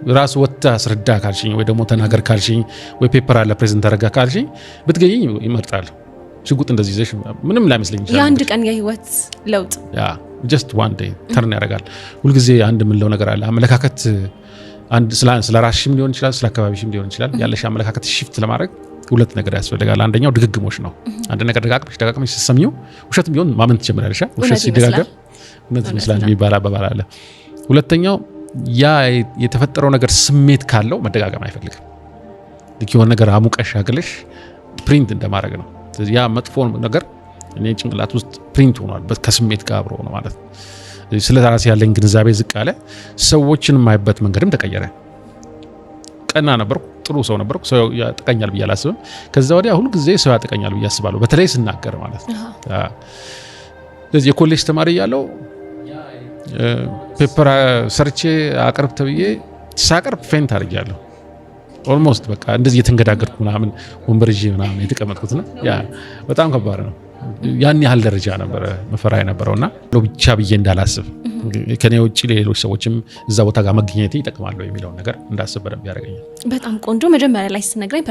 ራስ ወጣ አስረዳ ካልሽኝ ወይ ደግሞ ተናገር ካልሽኝ ወይ ፔፐር አለ ፕሬዘንት አረጋ ካልሽኝ ብትገይኝ ይመርጣል። ሽጉጥ እንደዚህ ይዘሽ ምንም ላይ መስለኝ ይችላል። የአንድ ቀን የህይወት ለውጥ just one day ተርን ያደርጋል። ሁሉ ጊዜ አንድ ምንለው ነገር አለ። አመለካከት አንድ ስለ ራስሽም ሊሆን ይችላል ስለ አካባቢሽም ሊሆን ይችላል። ያለሽ አመለካከት shift ለማድረግ ሁለት ነገር ያስፈልጋል። አንደኛው ድግግሞሽ ነው። አንድ ነገር ደጋግመሽ ስትሰሚው ውሸትም ቢሆን ማመን ትጀምራለሽ። ውሸት ሲደጋገም እውነት ይመስላል የሚባል አባባል አለ። ሁለተኛው ያ የተፈጠረው ነገር ስሜት ካለው መደጋገም አይፈልግም። የሆነ ነገር አሙቀሽ አግለሽ ፕሪንት እንደማድረግ ነው። ስለዚህ ያ መጥፎ ነገር እኔ ጭንቅላት ውስጥ ፕሪንት ሆኗል ከስሜት ጋር አብሮ ነው ማለት ነው። ስለ ራሴ ያለኝ ግንዛቤ ዝቅ አለ። ሰዎችን የማይበት መንገድም ተቀየረ። ቀና ነበርኩ፣ ጥሩ ሰው ነበርኩ፣ ሰው ያጠቃኛል ብዬ አላስብም። ከዛ ወዲያ ሁሉ ጊዜ ሰው ያጠቃኛል ብዬ አስባለሁ፣ በተለይ ስናገር ማለት ነው። ስለዚህ የኮሌጅ ተማሪ ያለው ፔፐር ሰርቼ አቅርብ ተብዬ ሳቀርብ ፌንት አድርጌያለሁ። ኦልሞስት በቃ እንደዚህ የተንገዳገድኩ ምናምን ወንበር ይዤ ምናምን የተቀመጥኩት ነው። ያ በጣም ከባድ ነው። ያን ያህል ደረጃ ነበረ መፈራ የነበረውና ብቻ ብዬ እንዳላስብ ከኔ ውጪ ሌሎች ሰዎችም እዛ ቦታ ጋር መገኘቴ ይጠቅማሉ የሚለው ነገር እንዳስብ በደንብ ያደርገኛል። በጣም ቆንጆ። መጀመሪያ ላይ ስትነግረኝ